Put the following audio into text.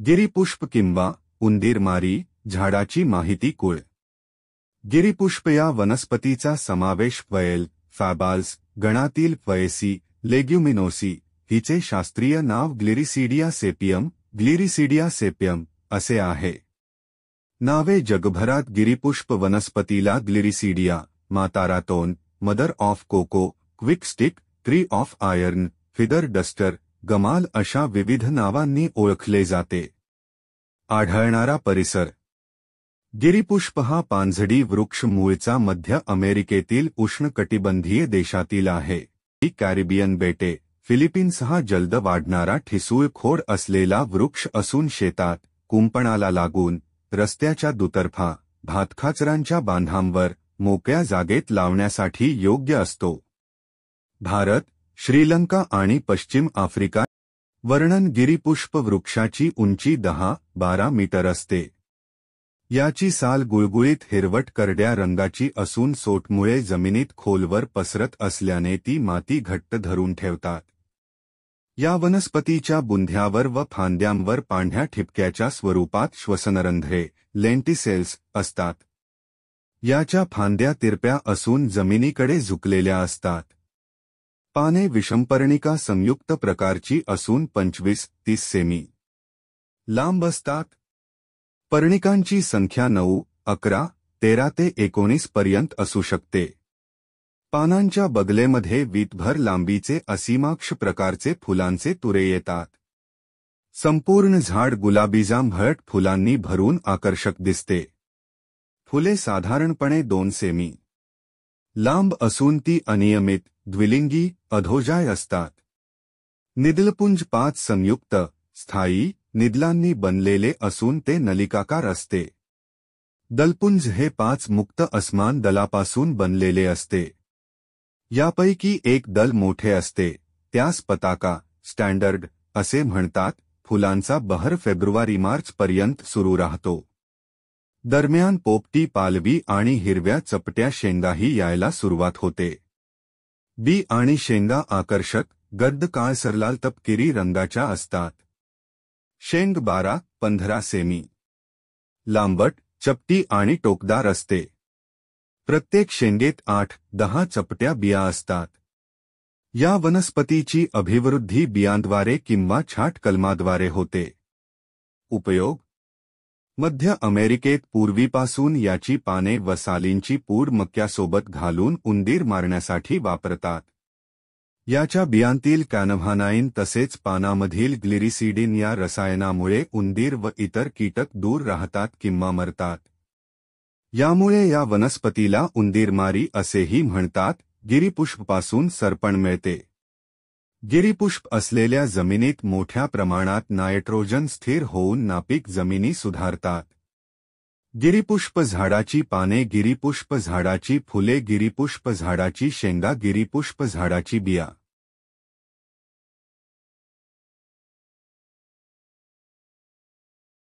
गिरीपुष्प किंवा उंदीरमारी झाडाची माहिती कुळ. गिरीपुष्प या वनस्पतीचा समावेश फैल फॅबाल्स गणातील फयेसी लेग्युमिनोसी हिचे शास्त्रीय नाव ग्लिरिसिडिया सेपियम असे आहे. नावे जगभरात गिरीपुष्प वनस्पतीला ग्लिरिसिडिया मातारातोन, mother of cocoa, quick stick, tree of iron, feather duster, गमाल अशा विविध नावांनी ओळखले जाते. आढळणारा परिसर. गिरीपुष्प हा पानझडी वृक्ष मूळचा मध्य अमेरिकेतील उष्णकटिबंधीय देशातील आहे. ही कॅरिबियन बेटे, फिलिपिन्सहा जलद वाढणारा ठिसूळ खोड असलेला वृक्ष असून शेतात, कुंपणाला लागून, रस्त्याच्या दुतर्फा, भातखाचरांच्या बांधांवर, मोकळ्या जागेत लावण्यासाठी योग्य असतो. भारत, श्रीलंका आणि पश्चिम आफ्रिका. वर्णन. गिरीपुष्प वृक्षाची उंची 10-12 मीटर असते. याची साल गुळगुळीत हिरवट करड्या रंगाची असून सोटमुळे जमिनीत खोलवर पसरत असल्याने ती माती घट्ट धरून ठेवतात. या वनस्पतीच्या बुंध्यावर व फांद्यांवर पांढऱ्या ठिपक्याच्या स्वरूपात श्वसनरंध्रे लेंटिसेल्स असतात. याच्या फांद्या तिरप्या असून जमिनीकडे झुकलेल्या असतात. पाने विषमपर्णिका संयुक्त प्रकारची असून 25-30 सेमी लांब असतात. पर्णिकांची संख्या 9, 11, 13 ते 19 पर्यंत असू शकते. पानांच्या बगलेमध्ये वीटभर लांबीचे असीमाक्ष प्रकारचे फुलांचे तुरे येतात. संपूर्ण झाड गुलाबीजांभळट फुलांनी भरून आकर्षक दिसते. फुले साधारणपणे 2 सेमी लांब असून ती अनियमित, द्विलिंगी, अधोजाय असतात. निदलपुंज 5 संयुक्त, स्थायी, निदलांनी बनलेले असून ते नलिकाकार असते. दलपुंज हे 5 मुक्त असमान दलापासून बनलेले असते. यापैकी एक दल मोठे असते, त्यास पताका स्टँडर्ड असे म्हणतात. फुलांचा बहर फेब्रुवारी-मार्च पर्यंत सुरू राहतो. दरम्यान पोपटी पालवी आणि हिरव्या चपट्या शेंगाही यायला सुरुवात होते. बी आणि शेंगा आकर्षक, गर्द काळसरलाल तपकिरी रंगाच्या असतात. शेंग 12-15 सेमी लांबट, चपटी आणि टोकदार असते. प्रत्येक शेंगेत 8-10 चपट्या बिया असतात. या वनस्पतीची अभिवृद्धी बियांद्वारे किंवा छाट कलमाद्वारे होते. उपयोग. मध्य अमेरिकेत पूर्वीपासून याची पाने व सालींची पूड मक्यासोबत घालून उंदीर मारण्यासाठी वापरतात. याच्या बियांतील कॅनव्हानाइन तसेच पानामधील ग्लिरिसिडिन या रसायनामुळे उंदीर व इतर कीटक दूर राहतात किंवा मरतात. यामुळे या वनस्पतीला उंदीरमारी असेही म्हणतात. गिरीपुष्पापासून सरपण मिळते. गिरीपुष्प असलेल्या जमिनीत मोठ्या प्रमाणात नायट्रोजन स्थिर होऊन नापीक जमिनी सुधारतात. गिरीपुष्प झाडाची पाने, गिरीपुष्प झाडाची फुले, गिरीपुष्प झाडाची शेंगा, गिरीपुष्प झाडाची बिया.